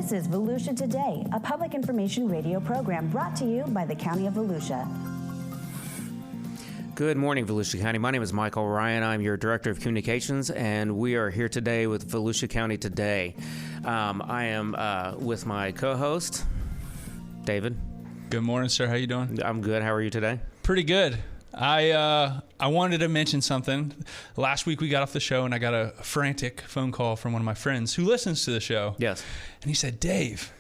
This is Volusia Today, a public information radio program brought to you by the County of Volusia. Good morning, Volusia County. My name is Michael Ryan. I'm your Director of Communications, and we are here today with Volusia County Today. I am with my co-host, David. Good morning, sir. How you doing? I'm good. How are you today? Pretty good. I wanted to mention something. Last week we got off the show, and I got a frantic phone call from one of my friends who listens to the show. Yes. And he said, Dave,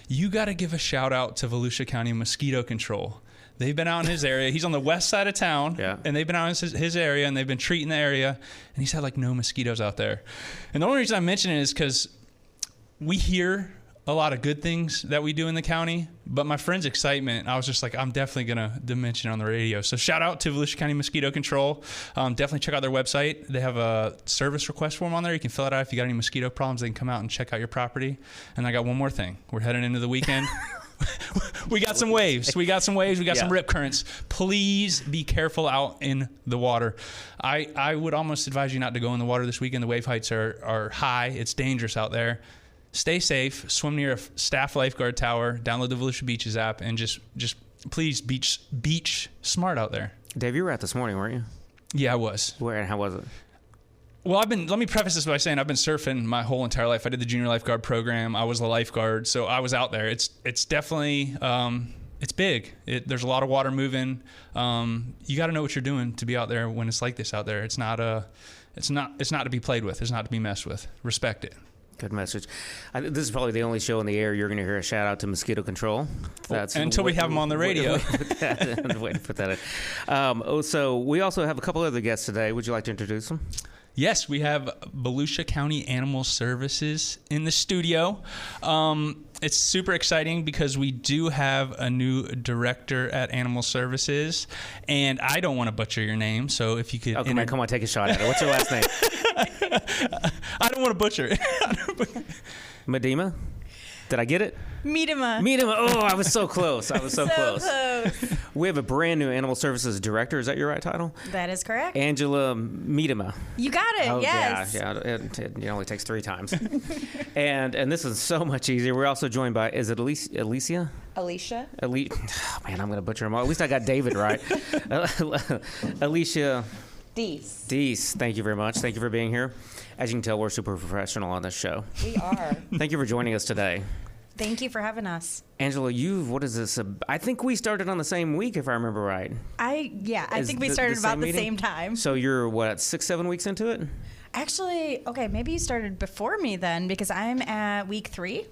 you got to give a shout out to Volusia County Mosquito Control. They've been out in his area. He's on the west side of town, and they've been out in his area, and they've been treating the area, and he's had like no mosquitoes out there. And the only reason I'm mentioning it is because we hear a lot of good things that we do in the county, but my friend's excitement, I was just like, I'm definitely going to mention it on the radio. So shout out to Volusia County Mosquito Control. Definitely check out their website. They have a service request form on there. You can fill it out. If you got any mosquito problems, they can come out and check out your property. And I got one more thing. We're heading into the weekend. We got some waves. We got some rip currents. Please be careful out in the water. I would almost advise you not to go in the water this weekend. The wave heights are high. It's dangerous out there. Stay safe. Swim near a staff lifeguard tower. Download the Volusia Beaches app, and just please beach smart out there. Dave, you were out this morning, weren't you? Yeah, I was. Where and how was it? Well, let me preface this by saying I've been surfing my whole entire life. I did the junior lifeguard program. I was a lifeguard, so I was out there. It's definitely it's big. There's a lot of water moving. You got to know what you're doing to be out there when it's like this out there. It's not to be played with. It's not to be messed with. Respect it. Good message. This is probably the only show in the air you're going to hear a shout out to mosquito control. That's until we have them on the radio. Wait to put that in. So we also have a couple other guests today. Would you like to introduce them? Yes, we have Volusia County Animal Services in the studio. It's super exciting because we do have a new director at Animal Services, and I don't want to butcher your name, so if you could... Oh, come on, take a shot at it. What's your last name? I don't want to butcher it. Miedema? Did I get it? Miedema. Oh, I was so close. So close. We have a brand new Animal Services Director. Is that your right title? That is correct. Angela Miedema. You got it, yes. Yeah. It only takes 3 times. and this is so much easier. We're also joined by, is it Alicia? Alicia. Oh, man, I'm going to butcher them all. At least I got David right. Alicia. Dease. Thank you very much. Thank you for being here. As you can tell, we're super professional on this show. We are. Thank you for joining us today. Thank you for having us. Angela, what is this? I think we started on the same week, if I remember right. I think we started about the same time. So you're, 6-7 weeks into it? Actually, okay, maybe you started before me then, because I'm at week 3.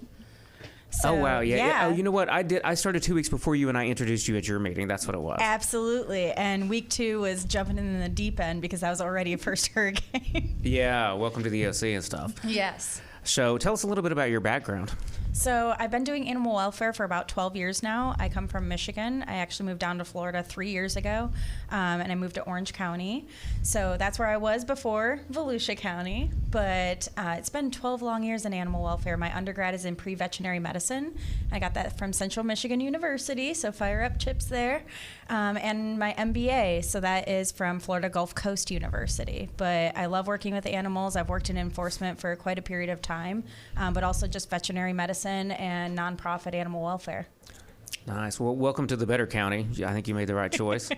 So, oh, wow. Yeah. Oh, you know what? I started 2 weeks before you, and I introduced you at your meeting. That's what it was. Absolutely. And week 2 was jumping in the deep end because I was already a first hurricane. Yeah. Welcome to the OC and stuff. Yes. So tell us a little bit about your background. So I've been doing animal welfare for about 12 years now. I come from Michigan. I actually moved down to Florida 3 years ago, and I moved to Orange County. So that's where I was before Volusia County. But it's been 12 long years in animal welfare. My undergrad is in pre-veterinary medicine. I got that from Central Michigan University, so fire up chips there. And my MBA, so that is from Florida Gulf Coast University. But I love working with animals. I've worked in enforcement for quite a period of time, but also just veterinary medicine and nonprofit animal welfare. Nice. Well, welcome to the better county. I think you made the right choice.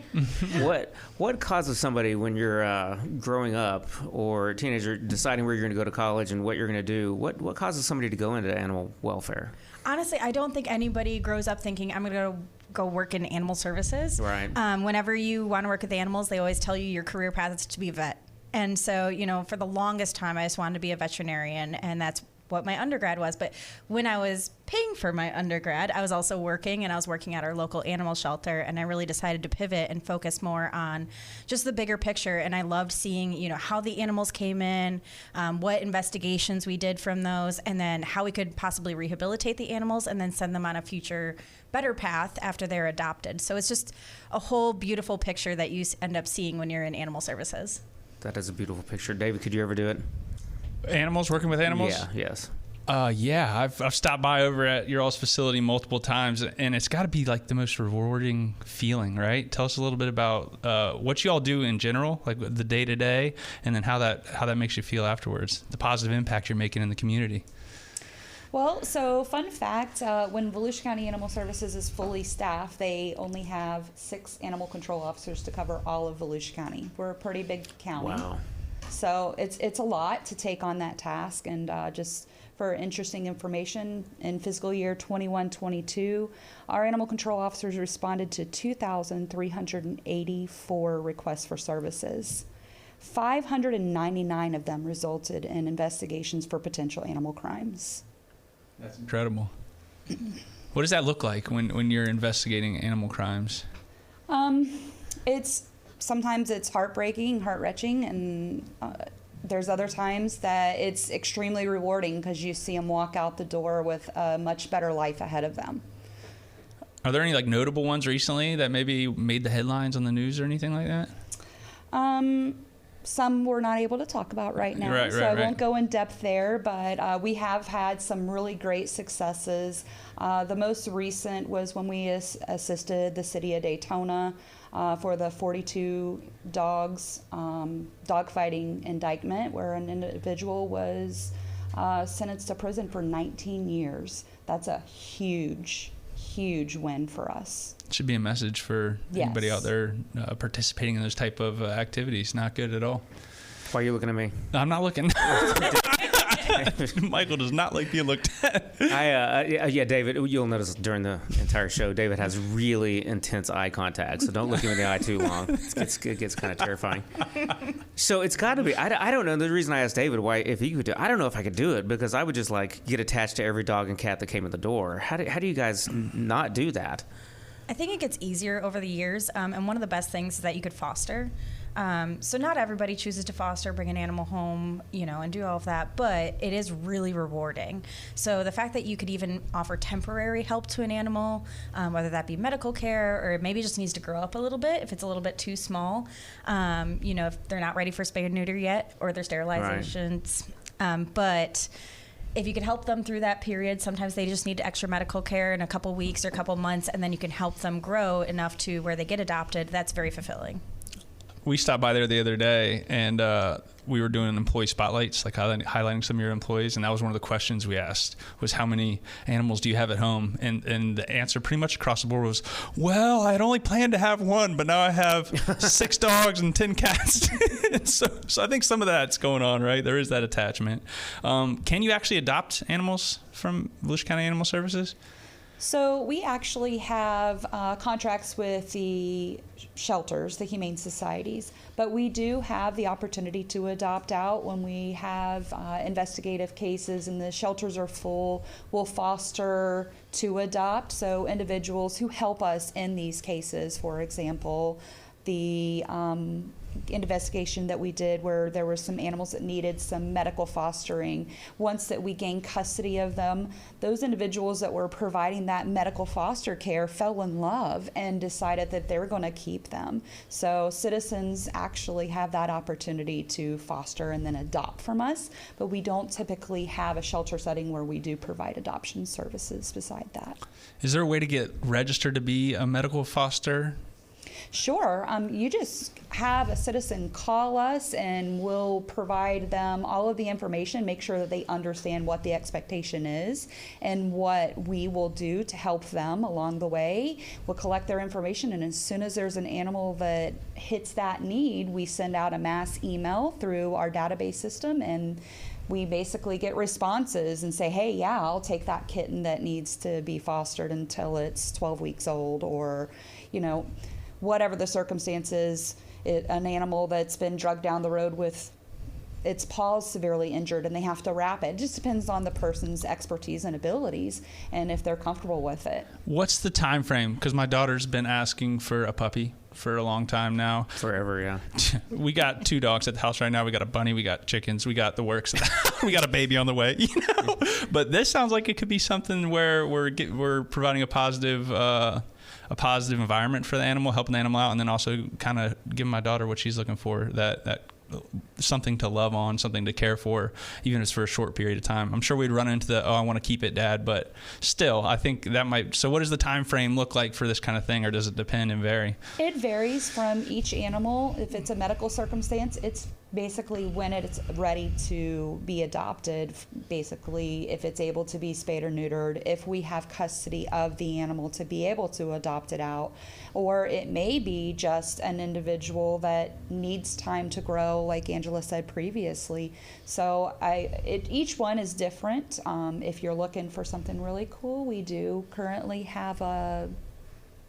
What causes somebody when you're growing up or a teenager deciding where you're going to go to college and what you're going to do? What causes somebody to go into animal welfare? Honestly, I don't think anybody grows up thinking I'm going to go work in animal services. Right. Whenever you want to work with animals, they always tell you your career path is to be a vet. And so, for the longest time, I just wanted to be a veterinarian, and that's what my undergrad was. But when I was paying for my undergrad, I was also working, and I was working at our local animal shelter, and I really decided to pivot and focus more on just the bigger picture. And I loved seeing, how the animals came in, what investigations we did from those, and then how we could possibly rehabilitate the animals and then send them on a future better path after they're adopted. So it's just a whole beautiful picture that you end up seeing when you're in animal services. That is a beautiful picture. David, could you ever do it? Animals, working with animals? Yeah, yes. Yeah, I've stopped by over at your all's facility multiple times, and it's got to be like the most rewarding feeling, right? Tell us a little bit about what you all do in general, like the day to day, and then how that makes you feel afterwards, the positive impact you're making in the community. Well, so fun fact, when Volusia County Animal Services is fully staffed, they only have 6 animal control officers to cover all of Volusia County. We're a pretty big county. Wow. So it's a lot to take on that task. And just for interesting information, in fiscal year 21-22, our animal control officers responded to 2,384 requests for services. 599 of them resulted in investigations for potential animal crimes. That's incredible. What does that look like when you're investigating animal crimes? Sometimes it's heartbreaking, heart-wrenching, and there's other times that it's extremely rewarding because you see them walk out the door with a much better life ahead of them. Are there any like notable ones recently that maybe made the headlines on the news or anything like that? Some we're not able to talk about right now, I won't go in depth there, but we have had some really great successes. The most recent was when we assisted the city of Daytona for the 42 dogs dogfighting indictment, where an individual was sentenced to prison for 19 years. That's a huge win for us. It should be a message for anybody out there participating in those type of activities. Not good at all. Why are you looking at me? I'm not looking. Michael does not like being looked at. David, you'll notice during the entire show, David has really intense eye contact, so don't look him in the eye too long. It gets kind of terrifying. So it's got to be, I don't know, the reason I asked David why, if he could do it, I don't know if I could do it, because I would just like get attached to every dog and cat that came in the door. How do you guys not do that? I think it gets easier over the years, and one of the best things is that you could foster. So not everybody chooses to foster, bring an animal home, and do all of that, but it is really rewarding. So the fact that you could even offer temporary help to an animal, whether that be medical care or maybe just needs to grow up a little bit if it's a little bit too small, if they're not ready for spay and neuter yet or their sterilizations. Right. But if you could help them through that period, sometimes they just need extra medical care in a couple weeks or a couple months, and then you can help them grow enough to where they get adopted. That's very fulfilling. We stopped by there the other day, and we were doing employee spotlights, like highlighting some of your employees, and that was one of the questions we asked, was how many animals do you have at home? And the answer pretty much across the board was, well, I had only planned to have 1, but now I have 6 dogs and 10 cats. so I think some of that's going on, right? There is that attachment. Can you actually adopt animals from Volusia County Animal Services? So we actually have contracts with the shelters, the humane societies, but we do have the opportunity to adopt out when we have investigative cases and the shelters are full. We'll foster to adopt, so individuals who help us in these cases, for example, the investigation that we did where there were some animals that needed some medical fostering. Once that we gained custody of them, those individuals that were providing that medical foster care fell in love and decided that they were going to keep them. So citizens actually have that opportunity to foster and then adopt from us, but we don't typically have a shelter setting where we do provide adoption services beside that. Is there a way to get registered to be a medical foster? Sure. You just have a citizen call us and we'll provide them all of the information, make sure that they understand what the expectation is and what we will do to help them along the way. We'll collect their information, and as soon as there's an animal that hits that need, we send out a mass email through our database system, and we basically get responses and say, hey, yeah, I'll take that kitten that needs to be fostered until it's 12 weeks old, or, whatever the circumstances, an animal that's been drugged down the road with its paws severely injured and they have to wrap it. It just depends on the person's expertise and abilities and if they're comfortable with it. What's the time frame? Because my daughter's been asking for a puppy for a long time now. Forever, yeah. We got 2 dogs at the house right now. We got a bunny, we got chickens, we got the works. We got a baby on the way, But this sounds like it could be something where we're providing a positive environment for the animal, helping the animal out, and then also kind of giving my daughter what she's looking for, that something to love on, something to care for, even if it's for a short period of time. I'm sure we'd run into I want to keep it, Dad, but still, I think that might. So what does the time frame look like for this kind of thing, or does it depend and vary? It varies from each animal. If it's a medical circumstance, it's basically when it's ready to be adopted, basically if it's able to be spayed or neutered, if we have custody of the animal to be able to adopt it out, or it may be just an individual that needs time to grow, like Angela said previously. So each one is different. If you're looking for something really cool, we do currently have a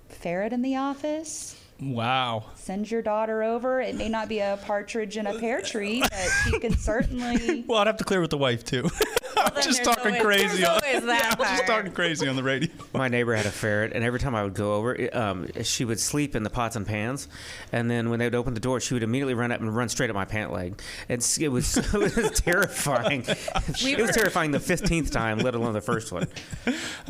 ferret in the office. Wow. Send your daughter over. It may not be a partridge in a pear tree, but she can certainly. Well, I'd have to clear with the wife too. I'm just talking crazy. I'm just talking crazy on the radio. My neighbor had a ferret, and every time I would go over, she would sleep in the pots and pans, and then when they would open the door, she would immediately run up and run straight at my pant leg. It was terrifying. It was terrifying the 15th time, let alone the first one.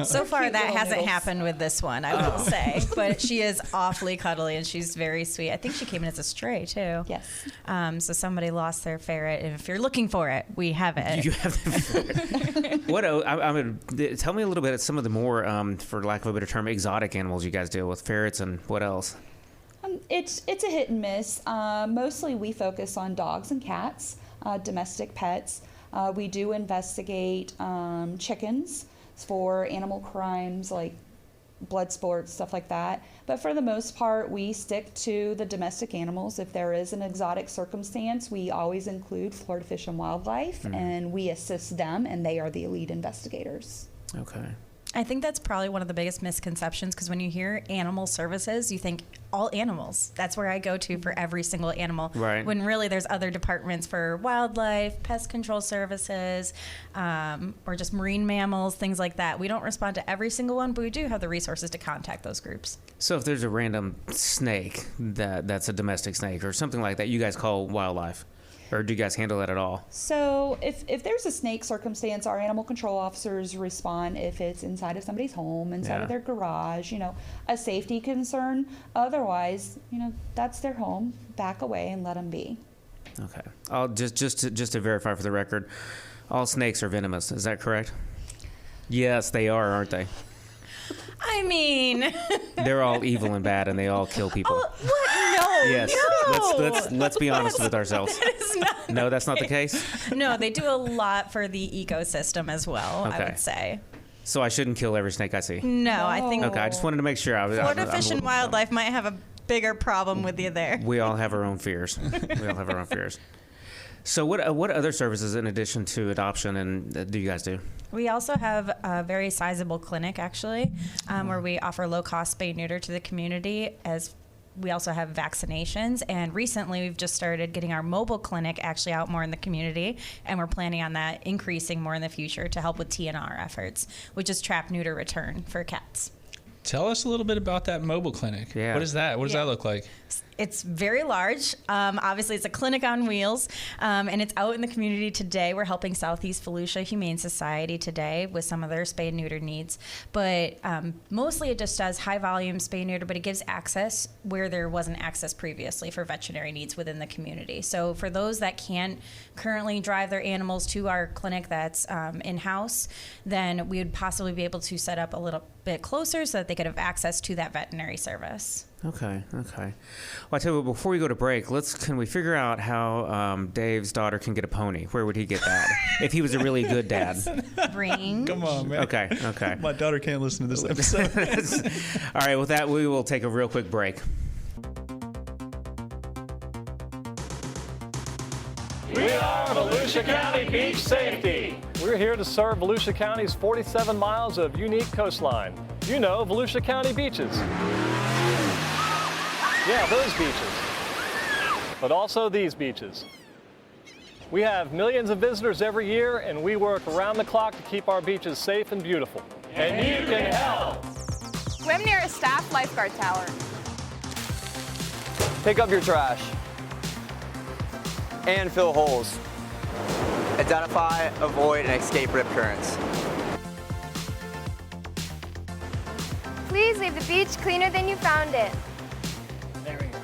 So far, that hasn't happened with this one, I will say. But she is awfully cuddly, and she's very sweet. I think she came in as a stray, too. Yes. So somebody lost their ferret, and if you're looking for it, we have it. You have the ferret. Tell me a little bit of some of the more, for lack of a better term, exotic animals you guys deal with, ferrets, and what else? It's a hit and miss. Mostly we focus on dogs and cats, domestic pets. We do investigate chickens for animal crimes like blood sports, stuff like that. But for the most part, we stick to the domestic animals. If there is an exotic circumstance, we always include Florida Fish and Wildlife, and we assist them, and they are the lead investigators. Okay. I think that's probably one of the biggest misconceptions, because when you hear animal services, you think all animals. That's where I go to for every single animal. Right. When really there's other departments for wildlife, pest control services, or just marine mammals, things like that. We don't respond to every single one, but we do have the resources to contact those groups. So if there's a random snake that's a domestic snake or something like that, you guys call wildlife? Or do you guys handle that at all? So if there's a snake circumstance, our animal control officers respond if it's inside of somebody's home, inside of their garage, a safety concern. Otherwise, that's their home. Back away and let them be. Okay. I'll just to verify for the record, all snakes are venomous. Is that correct? Yes, they are, aren't they? I mean, they're all evil and bad, and they all kill people. Oh, what? No. Yes. No. Let's be honest with ourselves. That is not No, that's not the case. No, they do a lot for the ecosystem as well. Okay. I would say. So I shouldn't kill every snake I see. No, I think. Okay, I just wanted to make sure. Florida Fish and Wildlife might have a bigger problem with you there. We all have our own fears. So what other services in addition to adoption and do you guys do? We also have a very sizable clinic, actually, where we offer low-cost spay-neuter to the community. As we also have vaccinations, and recently we've just started getting our mobile clinic actually out more in the community, and we're planning on that increasing more in the future to help with TNR efforts, which is trap, neuter, return for cats. Tell us a little bit about that mobile clinic. Yeah. What is that? What does that look like? It's very large. Obviously, it's a clinic on wheels, and it's out in the community today. We're helping Southeast Volusia Humane Society today with some of their spay and neuter needs. But mostly it just does high volume spay and neuter, but it gives access where there wasn't access previously for veterinary needs within the community. So for those that can't currently drive their animals to our clinic that's in-house, then we would possibly be able to set up a little bit closer so that they could have access to that veterinary service. Okay. Well, I tell you what, before we go to break, can we figure out how Dave's daughter can get a pony? Where would he get that? If he was a really good dad. Ring. Come on, man. Okay. My daughter can't listen to this episode. All right, with that, we will take a real quick break. We are Volusia County Beach Safety. We're here to serve Volusia County's 47 miles of unique coastline. You know, Volusia County beaches. Yeah, those beaches. But also these beaches. We have millions of visitors every year, and we work around the clock to keep our beaches safe and beautiful. And you can help. Swim near a staff lifeguard tower. Pick up your trash and fill holes. Identify, avoid, and escape rip currents. Please leave the beach cleaner than you found it. There we go.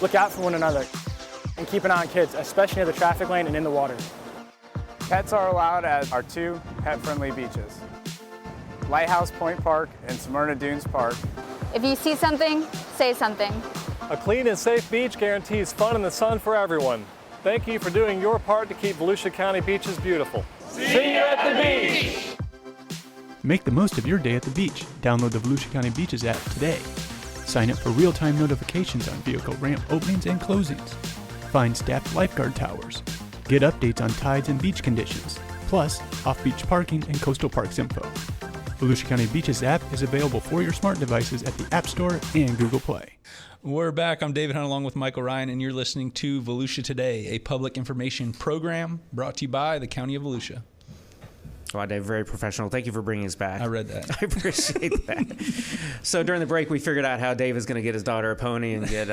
Look out for one another and keep an eye on kids, especially near the traffic lane and in the water. Pets are allowed at our 2 pet-friendly beaches, Lighthouse Point Park and Smyrna Dunes Park. If you see something, say something. A clean and safe beach guarantees fun in the sun for everyone. Thank you for doing your part to keep Volusia County beaches beautiful. See you at the beach! Make the most of your day at the beach. Download the Volusia County Beaches app today. Sign up for real-time notifications on vehicle ramp openings and closings. Find staffed lifeguard towers. Get updates on tides and beach conditions, plus off-beach parking and coastal parks info. Volusia County Beaches app is available for your smart devices at the App Store and Google Play. We're back. I'm David Hunt along with Michael Ryan, and you're listening to Volusia Today, a public information program brought to you by the County of Volusia. Wow, Dave, very professional. Thank you for bringing us back. I read that. I appreciate that. So during the break, we figured out how Dave is going to get his daughter a pony and get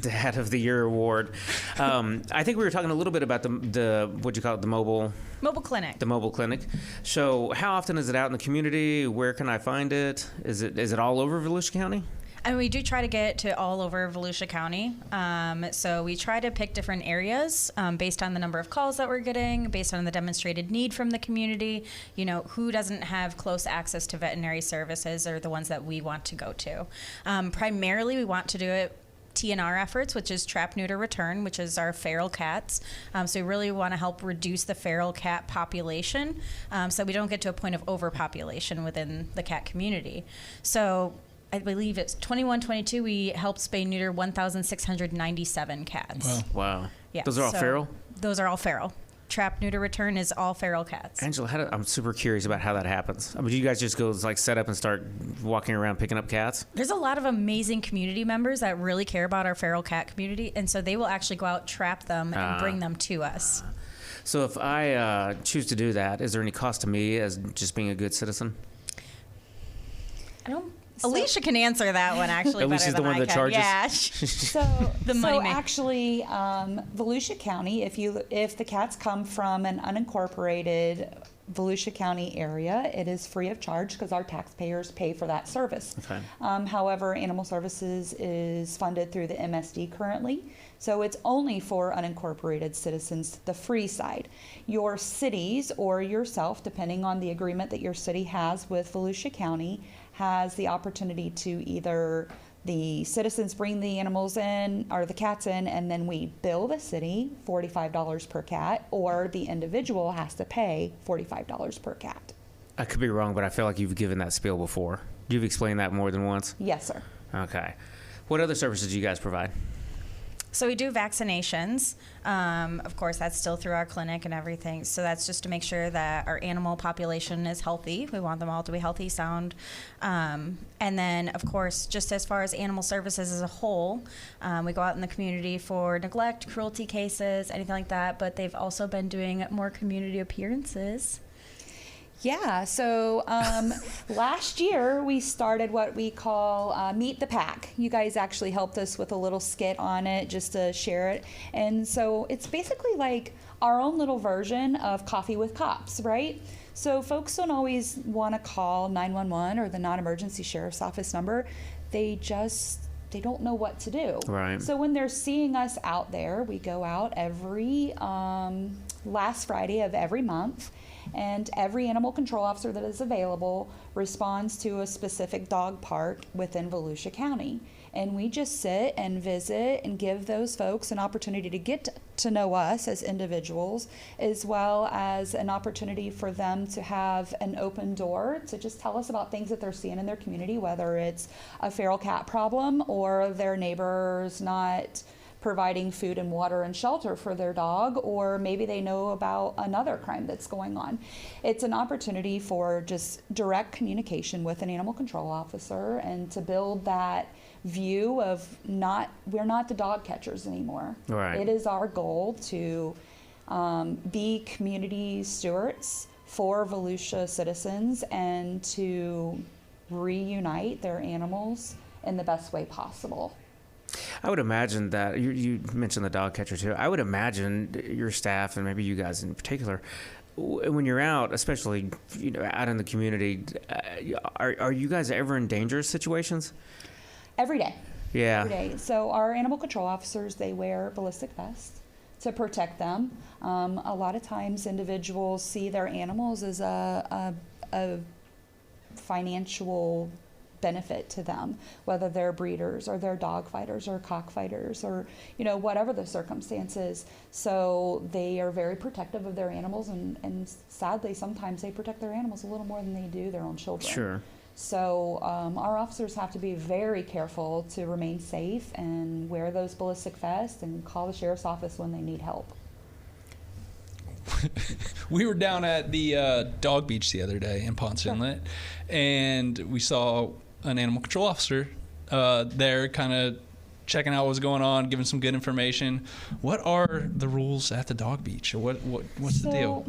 Dad of the Year award. I think we were talking a litdo bit about the what you call it, the mobile clinic. The mobile clinic. So how often is it out in the community? Where can I find it? Is it all over Volusia County? And we do try to get to all over Volusia County. So we try to pick different areas based on the number of calls that we're getting, based on the demonstrated need from the community. You know, who doesn't have close access to veterinary services are the ones that we want to go to. Primarily, we want to do it TNR efforts, which is trap, neuter, return, which is our feral cats. So we really want to help reduce the feral cat population so we don't get to a point of overpopulation within the cat community. So I believe it's 21-22, we helped spay neuter 1,697 cats. Wow. Yeah, Those are all feral? Those are all feral. Trap, neuter, return is all feral cats. Angela, I'm super curious about how that happens. I mean, do you guys just go like set up and start walking around picking up cats? There's a lot of amazing community members that really care about our feral cat community, and so they will actually go out, trap them, and bring them to us. So if I choose to do that, is there any cost to me as just being a good citizen? Alicia can answer that one actually Alicia's better than the one that charges? Yeah. So actually, Volusia County, if the cats come from an unincorporated Volusia County area, it is free of charge because our taxpayers pay for that service. Okay. However, Animal Services is funded through the MSD currently, so it's only for unincorporated citizens, the free side. Your cities or yourself, depending on the agreement that your city has with Volusia County, has the opportunity to either the citizens bring the animals in or the cats in and then we bill the city $45 per cat, or the individual has to pay $45 per cat. I could be wrong, but I feel like you've given that spiel before. You've explained that more than once? Yes, sir. Okay. What other services do you guys provide? So we do vaccinations. Of course, that's still through our clinic and everything. So that's just to make sure that our animal population is healthy. We want them all to be healthy, sound. And then, of course, just as far as animal services as a whole, we go out in the community for neglect, cruelty cases, anything like that. But they've also been doing more community appearances. Yeah, so last year we started what we call Meet the Pack. You guys actually helped us with a little skit on it just to share it. And so it's basically like our own little version of Coffee with Cops, right? So folks don't always want to call 911 or the non-emergency sheriff's office number. They don't know what to do. Right. So when they're seeing us out there, we go out every last Friday of every month, and every animal control officer that is available responds to a specific dog park within Volusia County. And we just sit and visit and give those folks an opportunity to get to know us as individuals, as well as an opportunity for them to have an open door to just tell us about things that they're seeing in their community, whether it's a feral cat problem or their neighbors not providing food and water and shelter for their dog, or maybe they know about another crime that's going on. It's an opportunity for just direct communication with an animal control officer and to build that view of we're not the dog catchers anymore. Right. It is our goal to be community stewards for Volusia citizens and to reunite their animals in the best way possible. I would imagine that you mentioned the dog catcher too. I would imagine your staff and maybe you guys in particular, when you're out, especially out in the community, are you guys ever in dangerous situations? Every day. Yeah. Every day. So our animal control officers, they wear ballistic vests to protect them. A lot of times individuals see their animals as a financial benefit to them, whether they're breeders or they're dog fighters or cockfighters or, whatever the circumstances. So they are very protective of their animals, and sadly, sometimes they protect their animals a little more than they do their own children. Sure. So our officers have to be very careful to remain safe and wear those ballistic vests and call the sheriff's office when they need help. We were down at the dog beach the other day in Ponce Inlet, and we saw an animal control officer there kind of checking out what's going on, giving some good information. What are the rules at the dog beach? Or what's the deal?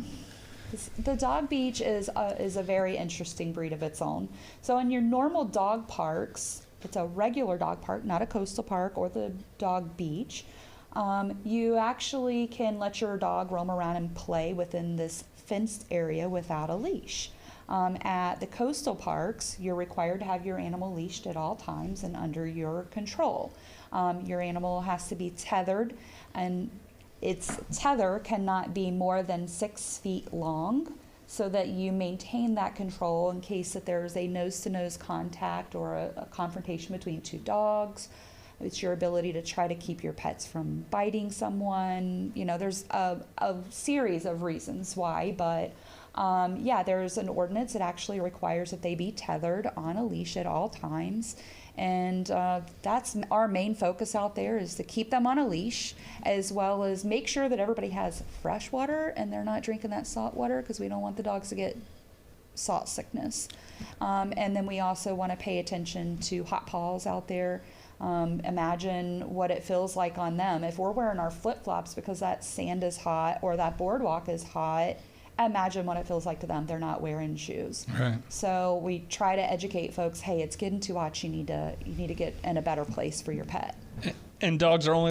The dog beach is a very interesting breed of its own. So in your normal dog parks, it's a regular dog park, not a coastal park or the dog beach. You actually can let your dog roam around and play within this fenced area without a leash. At the coastal parks, you're required to have your animal leashed at all times and under your control. Your animal has to be tethered, and its tether cannot be more than 6 feet long, so that you maintain that control in case that there's a nose-to-nose contact or a confrontation between two dogs. It's your ability to try to keep your pets from biting someone. There's a series of reasons why, but there's an ordinance that actually requires that they be tethered on a leash at all times. And that's our main focus out there, is to keep them on a leash, as well as make sure that everybody has fresh water and they're not drinking that salt water, because we don't want the dogs to get salt sickness. And then we also want to pay attention to hot paws out there. Imagine what it feels like on them. If we're wearing our flip-flops because that sand is hot or that boardwalk is hot, imagine what it feels like to them. They're not wearing shoes. Right. So we try to educate folks, hey, it's getting too hot. You need to get in a better place for your pet. And dogs are only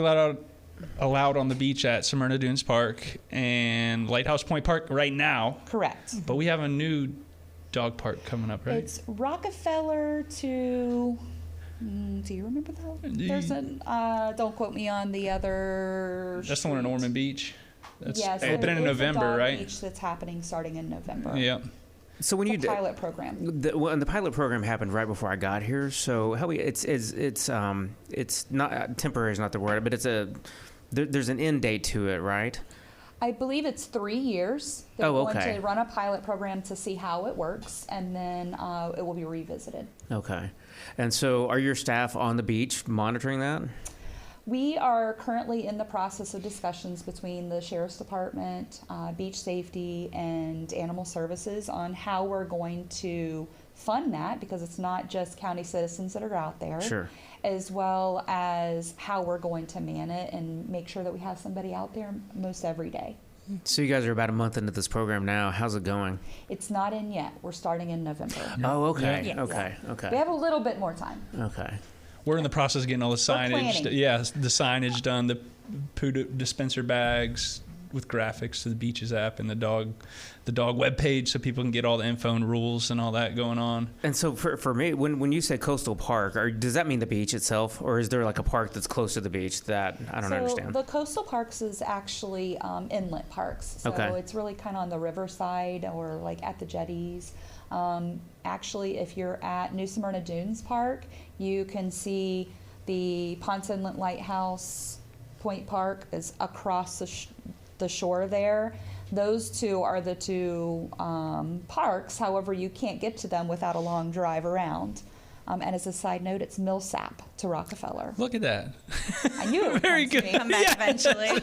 allowed on the beach at Smyrna Dunes Park and Lighthouse Point Park right now. Correct. But we have a new dog park coming up, right? It's Rockefeller to... do you remember that? There's don't quote me on the other... That's the one in Ormond Beach? Yes, it's been in November, right? Beach that's happening starting in November. Yeah. So when you pilot program, the pilot program happened right before I got here. So it's not temporary is not the word, but there's an end date to it, right? I believe it's 3 years. They're going to run a pilot program to see how it works, and then it will be revisited. Okay. And so are your staff on the beach monitoring that? We are currently in the process of discussions between the Sheriff's Department, Beach Safety, and Animal Services on how we're going to fund that, because it's not just county citizens that are out there. Sure. As well as how we're going to man it and make sure that we have somebody out there most every day. So you guys are about a month into this program now. How's it going? It's not in yet. We're starting in November. Oh, okay. Yeah. Okay. We have a little bit more time. Okay. We're in the process of getting all the signage. Yeah, the signage done, the poo dispenser bags with graphics to the Beaches app and the dog webpage, so people can get all the info and rules and all that going on. And so for me, when you say coastal park, does that mean the beach itself, or is there like a park that's close to the beach that I don't understand? The coastal parks is actually inlet parks. So it's really kind of on the riverside or like at the jetties. Actually, if you're at New Smyrna Dunes Park, you can see the Ponce Inlet Lighthouse Point Park is across the shore there. Those two are the two parks. However, you can't get to them without a long drive around. And as a side note, it's Millsap to Rockefeller. Look at that. I knew it would Very good. Come back eventually.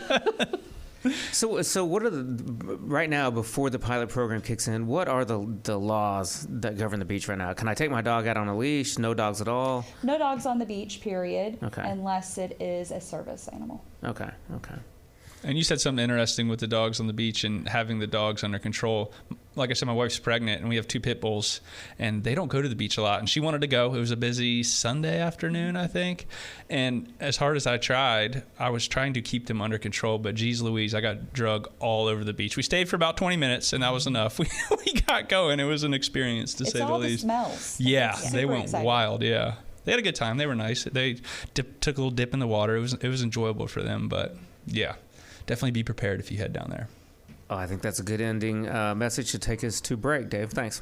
So what are right now, before the pilot program kicks in, what are the laws that govern the beach right now? Can I take my dog out on a leash? No dogs at all? No dogs on the beach, period. Okay. Unless it is a service animal. Okay. And you said something interesting with the dogs on the beach and having the dogs under control. Like I said, my wife's pregnant and we have 2 pit bulls, and they don't go to the beach a lot. And she wanted to go. It was a busy Sunday afternoon, I think. And as hard as I tried, I was trying to keep them under control. But geez Louise, I got drug all over the beach. We stayed for about 20 minutes, and that was enough. We got going. It was an experience, to say the least. It's all the smells. Yeah, they went exciting. wild, yeah. They had a good time. They were nice. They took a little dip in the water. It was enjoyable for them, but yeah. Definitely be prepared if you head down there. Oh, I think that's a good ending message to take us to break, Dave. Thanks.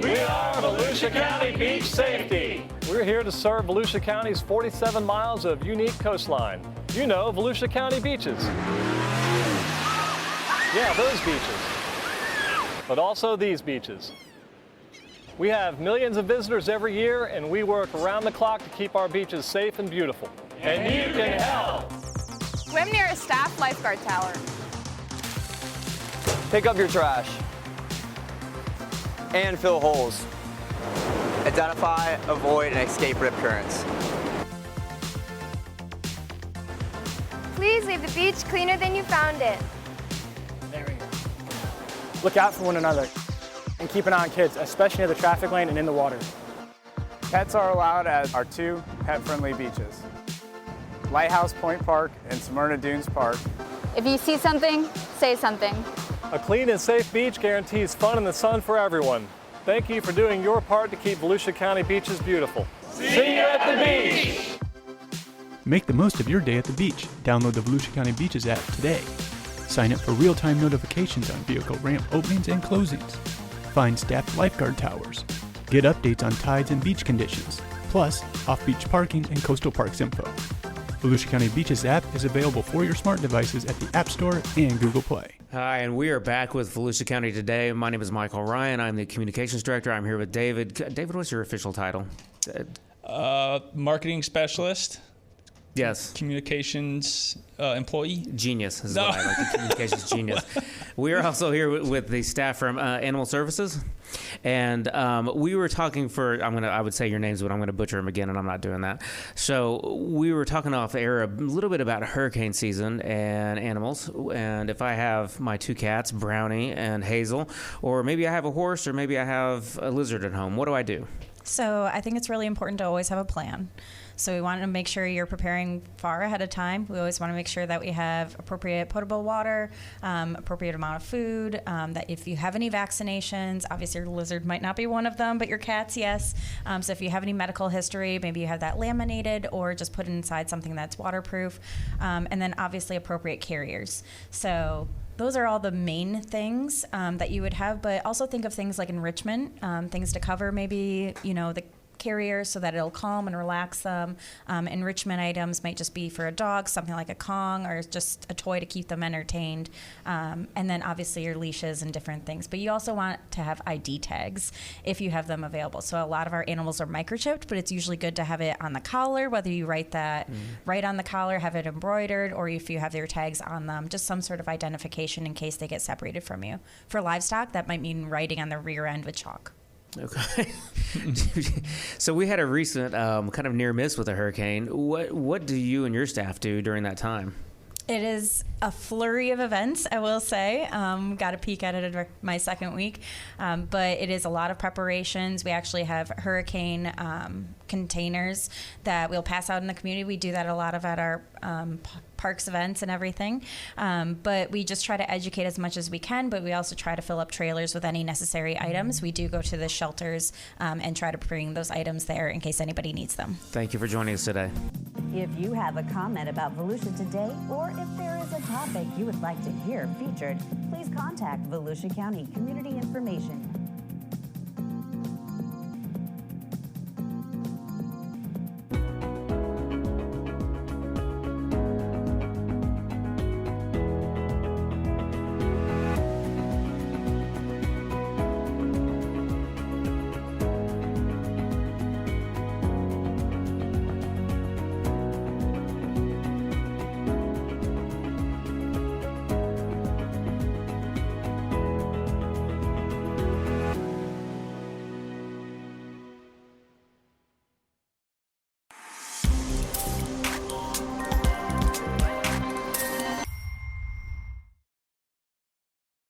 We are Volusia County Beach Safety. We're here to serve Volusia County's 47 miles of unique coastline. You know, Volusia County beaches. Yeah, those beaches. But also these beaches. We have millions of visitors every year, and we work around the clock to keep our beaches safe and beautiful. And you can help. Swim near a staff lifeguard tower. Pick up your trash. And fill holes. Identify, avoid, and escape rip currents. Please leave the beach cleaner than you found it. There we go. Look out for one another and keep an eye on kids, especially near the traffic lane and in the water. Pets are allowed at our 2 pet-friendly beaches, Lighthouse Point Park and Smyrna Dunes Park. If you see something, say something. A clean and safe beach guarantees fun in the sun for everyone. Thank you for doing your part to keep Volusia County beaches beautiful. See you at the beach! Make the most of your day at the beach. Download the Volusia County Beaches app today. Sign up for real-time notifications on vehicle ramp openings and closings. Find staffed lifeguard towers. Get updates on tides and beach conditions, plus off-beach parking and coastal parks info. Volusia County Beaches app is available for your smart devices at the App Store and Google Play. Hi, and we are back with Volusia County Today. My name is Michael Ryan. I'm the Communications Director. I'm here with David. David, what's your official title? Marketing Specialist. Yes. Communications employee. Genius is what I like. The communications genius. We are also here with the staff from Animal Services, and we were talking I would say your names, but I'm going to butcher them again, and I'm not doing that. So we were talking off air a little bit about hurricane season and animals, and if I have my 2 cats, Brownie and Hazel, or maybe I have a horse, or maybe I have a lizard at home, what do I do? So I think it's really important to always have a plan. So we want to make sure you're preparing far ahead of time. We always want to make sure that we have appropriate potable water, appropriate amount of food, that if you have any vaccinations, obviously your lizard might not be one of them, but your cats, yes. So if you have any medical history, maybe you have that laminated or just put it inside something that's waterproof. And then obviously appropriate carriers. So those are all the main things that you would have, but also think of things like enrichment, things to cover maybe, the carrier so that it'll calm and relax them. Enrichment items might just be for a dog, something like a Kong or just a toy to keep them entertained. And then obviously your leashes and different things. But you also want to have ID tags if you have them available. So a lot of our animals are microchipped, but it's usually good to have it on the collar, whether you write that right on the collar, have it embroidered, or if you have their tags on them, just some sort of identification in case they get separated from you. For livestock, that might mean writing on the rear end with chalk. Okay. So we had a recent kind of near miss with a hurricane. What do you and your staff do during that time? It is a flurry of events, I will say. Got a peek at it my second week. But it is a lot of preparations. We actually have hurricane containers that we'll pass out in the community. We do that a lot of at our parks events and everything. But we just try to educate as much as we can, but we also try to fill up trailers with any necessary items. We do go to the shelters and try to bring those items there in case anybody needs them. Thank you for joining us today. If you have a comment about Volusia Today, or if there is a topic you would like to hear featured, please contact Volusia County Community Information